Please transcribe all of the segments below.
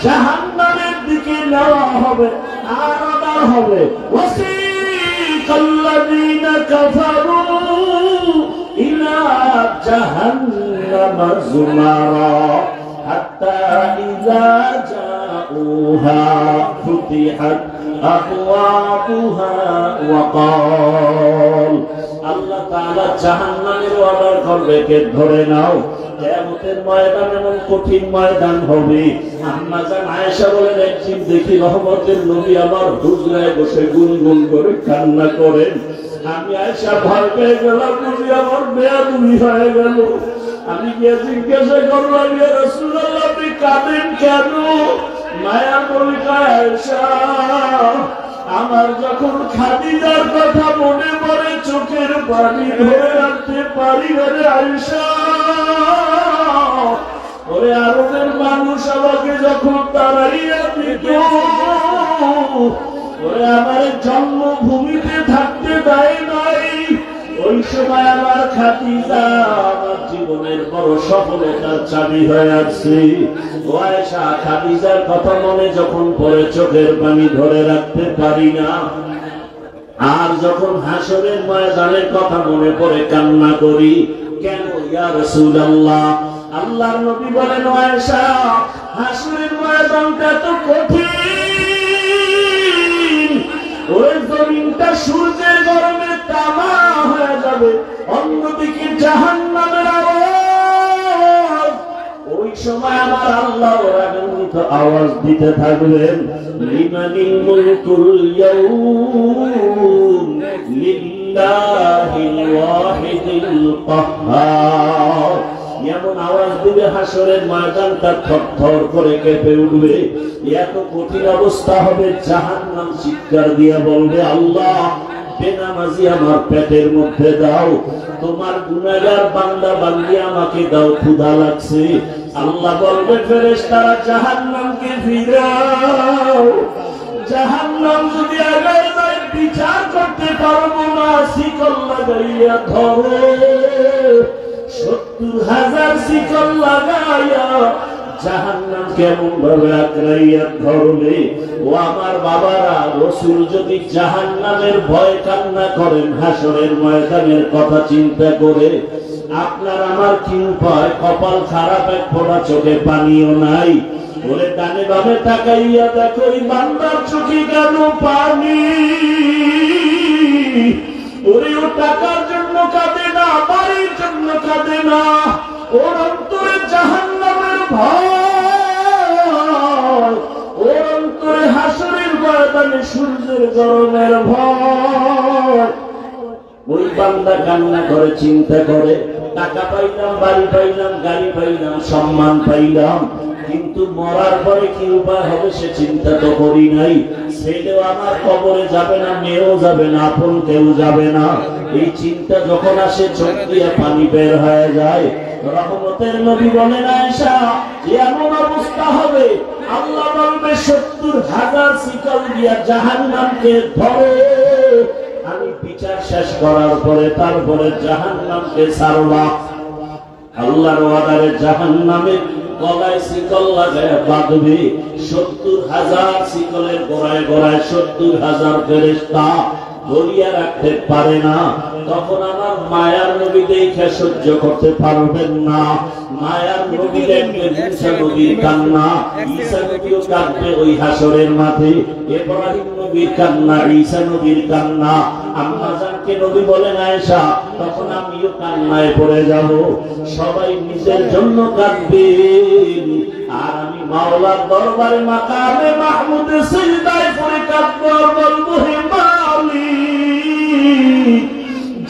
জাহান্নামের দিকে নেওয়া হবে আর আনা হবে ওয়াসিকাল্লাযীনা কাফারু ইলা জাহান্নামা যুমারা হাত্তা ইযা জাউহা ফুতিহাত আবওয়াবুহা ওয়া ক্বাল আল্লাহ তাআলা জাহান্নামের অর্ডার করবে কে ধরে নাও কিয়ামতের ময়দান এমন কঠিন ময়দান হবে আম্মা জান আয়েশা বলেন একদিন দেখি রহমতের নবী আমার হুজরায় বসে গুনগুন করে কান্না করেন আমি আয়েশা ভয় পেয়ে গেলাম নবী আমার বেয়াদবি হয়ে গেল আমি গিয়ে জিজ্ঞাসা করলাম ইয়া রাসূলুল্লাহ আপনি কাঁদেন কেন মায়া নবী কয় আয়েশা আমার যখন খাদিজার কথা মনে পড়ে চোখের পানি ধরে রাখতে পারি রে আয়েশা ওরে আরবের মানুষ আমাকে যখন তাড়াইয়া দিত ওরে আমার জন্মভূমিতে থাকতে দেয় নাই ওই সময় আমার খাদিজা আমার জীবনের বড় সফলতার চাবি হয়ে আছে ও আয়েশা খাদিজার কথা মনে যখন পড়ে চোখের পানি ধরে রাখতে পারি না আর যখন হাসরের ময়দানের কথা মনে পড়ে কান্না করি কেন ইয়া রাসূলুল্লাহ আল্লাহর নবী বলেন আয়েশা হাসরের ময়দানটা তো কঠিন ওই জমিনটা সূর্যের গরমে তামা হয়ে যাবে অন্যদিকে জাহান্নামের আওয়াজ ওই সময় আমার আল্লাহ রাগান্বিত আওয়াজ দিতে থাকবেন লিমানিল মুলকুল ইয়াউম লিল্লাহিল ওয়াহিদিল কাহ্হার এমন আওয়াজ দিবে হাসরের ময়দানটা থরথর করে কেঁপে উঠবে এত কঠিন অবস্থা হবে জাহান্নাম চিৎকার দিয়া বলবে আল্লাহ বেনামাজি আমার পেটের মধ্যে দাও তোমার গুনাহগার বান্দা বান্দি আমাকে দাও ক্ষুধা লাগছে আল্লাহ বলবে ফেরেশতারা জাহান্নামকে ফিরাও জাহান্নাম যদি আগায় যায় বিচার করতে পারবো না শিকল লাগাইয়া ধরো ৭০,০০০ শিকল লাগাইয়া জাহান্নাম কেমন ভাবে আঁকড়াইয়া ধরবে ও আমার বাবারা রাসূল যদি জাহান্নামের ভয় কান্না করেন হাসরের ময়দানের কথা চিন্তা করে আপনার আমার কি উপায় কপাল খারাপ এক ফোঁটা চোখে পানিও নাই বলে ডানে বামে তাকাইয়া দেখো এই বান্দার চোখে কেন পানি ওরে ও টাকার জন্য কাঁদে না বাড়ির জন্য কাঁদে না ওর অন্তরে জাহান্নামের ভয় ওর অন্তরে হাসরের ময়দানে সূর্যের গরমের ভয় ওই বান্দা কান্না করে চিন্তা করে টাকা পাইলাম বাড়ি পাইলাম গাড়ি পাইলাম সম্মান পাইলাম কিন্তু মরার পরে কি উপায় হবে সে চিন্তা তো করি নাই ছেলেও আমার কবরে যাবে না মেয়েও যাবে না আপন কেউ যাবে না এই চিন্তা যখন আসে চোখ দিয়ে পানি বের হয়ে যায় রহমতের নবী বলেন আয়েশা এমন অবস্থা হবে আল্লাহ বলবে ৭০,০০০ শিকল দিয়া জাহান্নামকে ধরো আমি বিচার শেষ করার পরে তারপরে জাহান্নামকে ছাড়বা আল্লাহর ওয়াদারে জাহান্নামে গলায় শিকল লাগায় বাঁধবে ৭০,০০০ শিকলের গোড়ায় গোড়ায় ৭০,০০০ ফেরেশতা ধরিয়া রাখতে পারে না তখন আমার মায়ার নবী দেখে সহ্য করতে পারবেন না মায়ার নবী দেখবেন ঈসা নবীর কান্না ঈসা নবীও কাঁদবে ওই হাসরের মাঠে ইব্রাহিম নবীর কান্না ঈসা নবীর কান্না আম্মা জানকে নবী বলেন আয়েশা তখন আমিও কান্নায় পড়ে যাব সবাই নিজের জন্য কাঁদবেন আর আমি মাওলার দরবারে মাকামে মাহমুদে সিজদায় পড়ে কাঁদব আর বলবো হে মালিক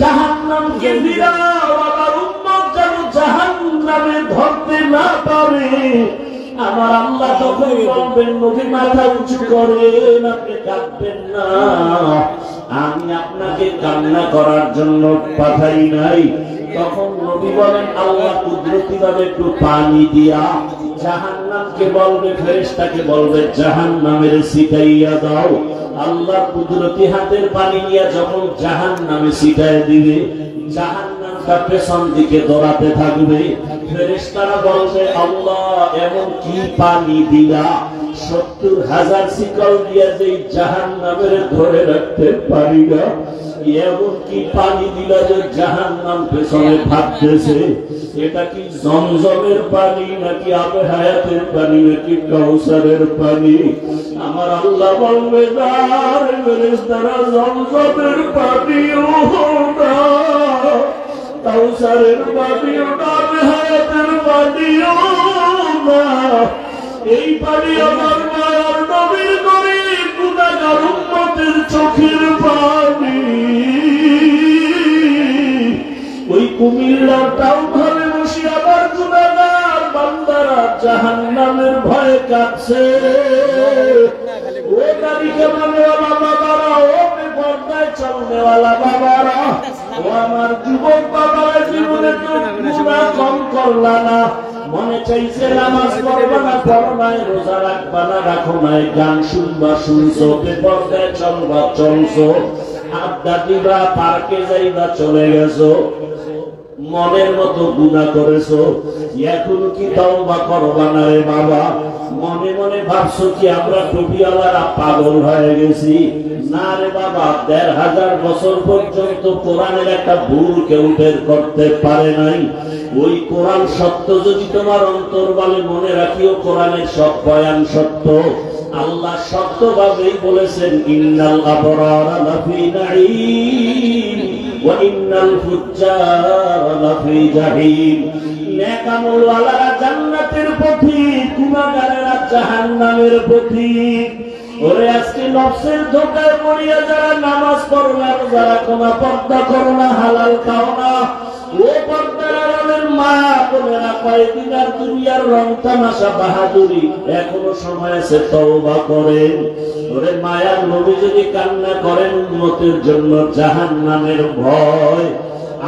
জাহান্নামকে ফিরাও আমার উম্মত যেন জাহান্নামে ধরতে না পারে আমার আল্লাহ তখন বলবেন নবী মাথা উঁচু করেন আপনি কাঁদবেন না আমি আপনাকে কান্না করার জন্য পাঠাই নাই তখন নবী বলেন আল্লাহ কুদরতি ভাবে একটু পানি দিয়া জাহান্নামকে বলবে ফেরেশতাকে বলবে জাহান্নামের ছিটাইয়া দাও আল্লাহ কুদরতি হাতের পানি নিয়ে যখন জাহান্নামে ছিটায় দিবে জাহান্নামটা পেছন দিকে দৌড়াতে থাকবে ফেরেশতারা বলবে আল্লাহ এমন কি পানি দিলা 70,000 শিকল দিয়া যে জাহান্নামের ধরে রাখতে পারি না, এমন কি পানি দিলা যে জাহান্নাম পেছনে ভাবতেছে। এটা কি জমজমের পানি নাকি আবে হায়াতের পানি নাকি কাউসারের পানি? আমার আল্লাহ বলবে ফেরেশতারা জমজমের পানিও না, কাউসারের পানিও না, আবে হায়াতের পানিও না। এই পানি আমার মায়ার নবীর গরীব গুনাহগার উম্মতের চোখের পানি। ওই কুমিল্লার টাউন হলে বসে আবার গুনাহগার বান্দারা জাহান্নামের ভয়ে কাঁপছে। ও দাড়িকে মানেওয়ালা বাবারা, ও বেপরদায় চলনেওয়ালা বাবারা, ও আমার যুবক বাবারা, জীবনে তো গুনাহ কম করলা না। মনে চাইছে নামাজ পড়বা না, পড়ো নাই, রোজা রাখবা না, রাখো নাই, গান শুনবা শুনছো, বেপরদায় চলবা চলছো, আড্ডা দিবা, পার্কে যাইবা চলে গেছো, মনের মতো গুনাহ করেছো। এখন কি তওবা করবা না রে বাবা? মনে মনে ভাবছো কি আমরা টুপিওয়ালারা পাগল হয়ে গেছি? না রে বাবা, ১৫০০ বছর পর্যন্ত কোরআনের একটা ভুল কেউ বের করতে পারে নাই। ওই কোরআন সত্য যদি তোমার অন্তর বলে, মনে রাখিও কোরআনের সব বয়ান সত্য। আল্লাহ সত্যভাবেই বলেছেন, ইন্নাল আবরারা লাফি নাঈম ওয়া ইন্নাল ফুজ্জারা লাফি জাহিম। নেক আমলওয়ালারা জান্নাতের পথিক, গুনাহগারেরা জাহান্নামের পথিক। ওরে আজকে নফসের ধোঁকায় পড়িয়া যারা নামাজ পড়ো না, যারা কোনো পর্দা করো না, হালাল খাও না, ও পর্দার আড়ালের মা বোনেরা, কয়েকদিন আর দুনিয়ার রং তামাশা বাহাদুরি, এখনো সময় আছে, তওবা করেন। ওরে মায়ার নবী যদি কান্না করেন উম্মতের জন্য জাহান্নামের ভয়,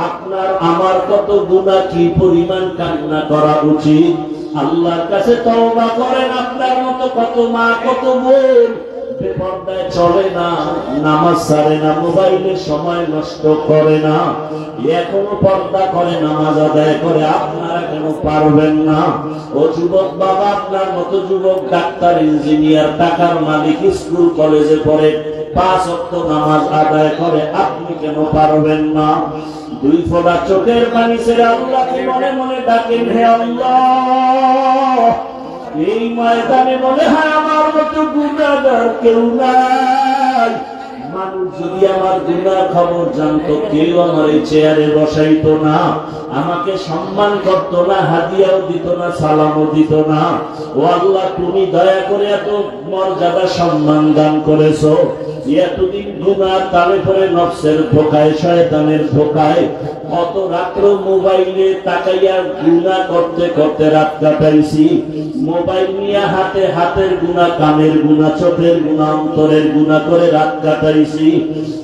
আপনার আমার কত গুনাহ, কি পরিমাণ কান্না করা উচিত। আল্লাহর কাছে তওবা করেন। আপনার মতো কত মা কত বোন বেপরদায় চলে না, নামাজ ছাড়ে না, মোবাইলে সময় নষ্ট করে না, এখনো পর্দা করে, নামাজ আদায় করে। আপনারা কেন পারবেন না? ও যুবক বাবা, আপনার মতো যুবক ডাক্তার, ইঞ্জিনিয়ার, টাকার মালিক, স্কুল কলেজে পড়ে, 5 ওয়াক্ত নামাজ আদায় করে, আপনি কেন পারবেন না? 2 ফোঁটা চোখের পানি ছেড়ে আল্লাহকে মনে মনে ডাকেন, হে আল্লাহ, এই ময়দানে মনে হয় আমার মতো গুনাহগার কেউ নাই। মানুষ যদি আমার গুনাহ খবর জানতো, কেউ আমার এই চেয়ারে বসাইতো না, আমাকে সম্মান করতো না, হাদিয়াও দিত না, সালামও দিত না। ও আল্লাহ, তুমি দয়া করে এত মর্যাদা সম্মান দান করেছো। এতদিন গুনাহ তালে পরে নফসের ধোঁকায়, শয়তানের ধোঁকায়, কত রাত্র মোবাইলে তাকাইয়া গুনাহ করতে করতে রাত কাটাইছি। মোবাইল নিয়ে হাতে হাতের গুনাহ, কানের গুনাহ, চোখের গুনাহ, অন্তরের গুনাহ করে রাত কাটাইছি।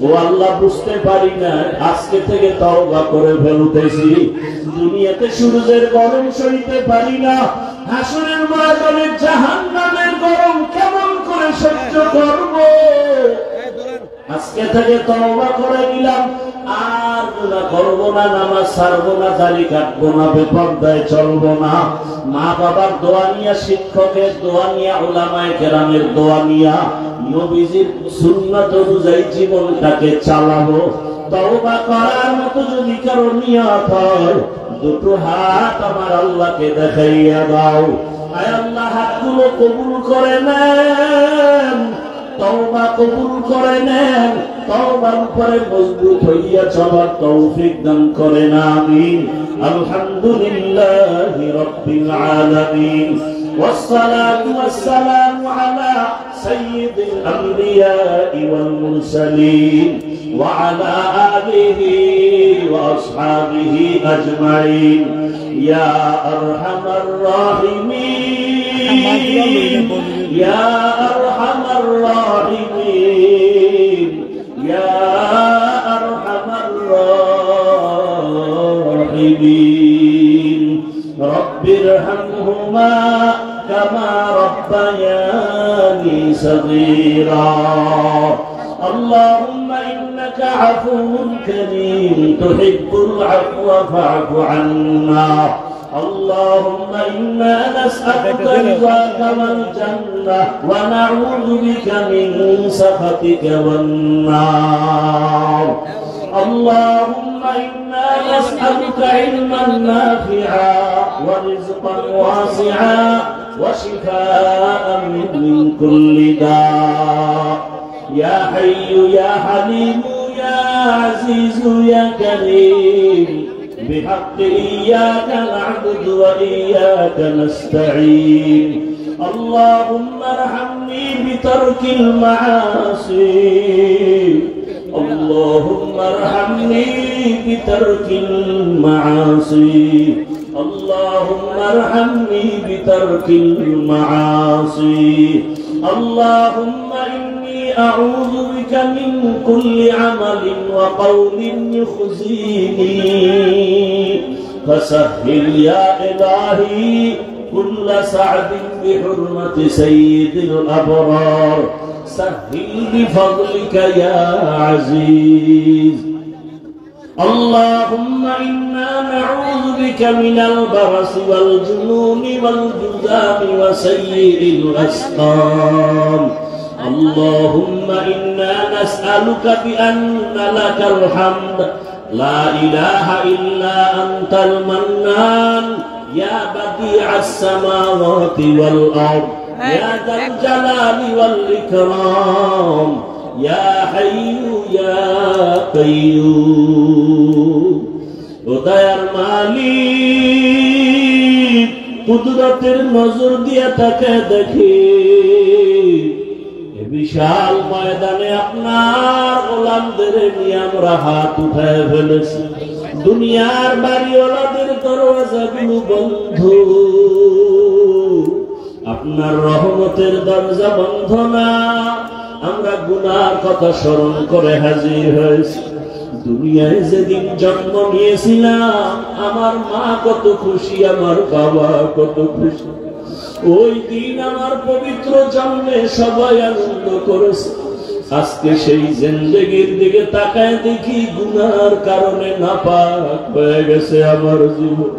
ও আল্লাহ, বুঝতে পারি না, আজকে থেকে তওবা করে ফেলতেছি। দুনিয়াতে সূর্যের গরম সইতে পারি না, হাসরের ময়দানে জাহান্নামের গরম কেমন করে সহ্য করব? আজকে থেকে তওবা করে নিলাম, আর গুনাহ করব না, নামাজ ছাড়বো না, দাড়ি কাটবো না, বেপরদায় চলবো না। মা বাবার দোয়া নিয়া, শিক্ষকের দোয়া নিয়া, উলামায়ে কেরামের দোয়া নিয়া, নবীজির সুন্নাত অনুযায়ী জীবনটাকে চালাবো। তওবা করার মতো যদি কারো নিয়ত হয়, 2 হাত আমার আল্লাহকে দেখাইয়া দাও। আয় আল্লাহ, হাতগুলো কবুল করে নেন, তওবা কবুল করে নেন, তওবার উপরে মজবুত হইয়া চলার তৌফিক দান করেন, আমিন। আলহামদুলিল্লাহি রাব্বিল আলামিন, والصلاة والسلام على سيد الأنبياء والمرسلين وعلى آله وأصحابه أجمعين يا أرحم الراحمين يا أرحم الراحمين يا أرحم الراحمين رب ارحمهما كما ربياني صغيرا اللهم إنك عفو كريم تحب العفو فاعف عنا اللهم إنا نسألك رضاك والجنة ونعوذ بك من سخطك والنار اللهم إنا نسألك علما نافعا ورزقا واسعا وشفاء من كل داء يا حي يا حليم يا عزيز يا كريم بحق إياك نعبد وإياك نستعين اللهم ارحمني بترك المعاصي اللهم ارحمني بترك المعاصي اللهم ارحمني بترك المعاصي اللهم إني أعوذ بك من كل عمل وقول يخزيني فسهل يا إلهي كل سعد بحرمة سيد الأبرار سهل بفضلك يا عزيز اللهم إنا نعوذ بك من البرص والجنون والجذام وسيء الأسقام اللهم إنا نسألك بأن لك الحمد لا إله إلا أنت المنان يا بديع السماوات والأرض يا ذا الجلال والإكرام يا حي يا قيوم উদয়ার মালিক কুদরতের নজর দিয়া তাকে দেখি বিশাল ময়দানে আপনার গোলামদের নিয়ে আমরা হাত উঠায় ফেলেছি দুনিয়ার বাড়িওয়ালাদের দরওয়াজাগুলো বন্ধ আপনার রহমতের দরজা বন্ধ না আমরা গুনার কথা স্মরণ করে হাজির হয়েছি দুনিয়ায় যেদিন জন্ম নিয়েছিলাম আমার মা কত খুশি আমার বাবা কত খুশি ওই দিন আমার পবিত্র জন্মে সবাই আনন্দ করেছে আজকে সেই জিন্দেগির দিকে তাকায় দেখি গুনার কারণে নাপাক হয়ে গেছে আমার জীবন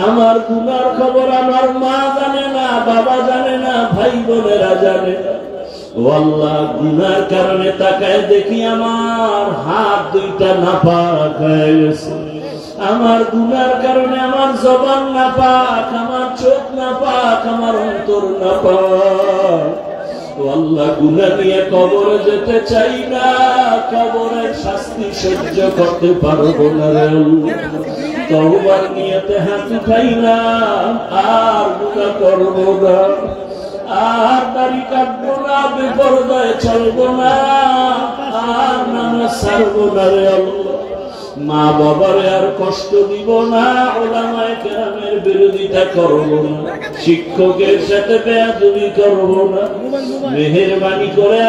আমার গুনার খবর আমার মা জানে না বাবা জানে না ভাই বোনেরা জানে না ও আল্লাহ গুনার কারণে তাকায় দেখি আমার হাত দুইটা নাপাক হয়ে গেছে আমার গুনার কারণে আমার জবান নাপাক আমার চোখ নাপাক আমার অন্তর নাপাক ও আল্লাহ গুনাহ নিয়ে কবরে যেতে চাই না কবরের শাস্তি সহ্য করতে পারবো না রে আল্লাহ তওবার নিয়তে হাত উঠাই না আর গুনাহ করব না আর দাড়ি কাটবো না বেপরদায় চলবো না আর নামাজ ছাড়বো না রে আল্লাহ মা বাবার আর কষ্ট দিব না উলামায়ে কেরামের বিরোধিতা করব না শিক্ষকের সাথে বেয়াদবি করব না মেহেরবানি করে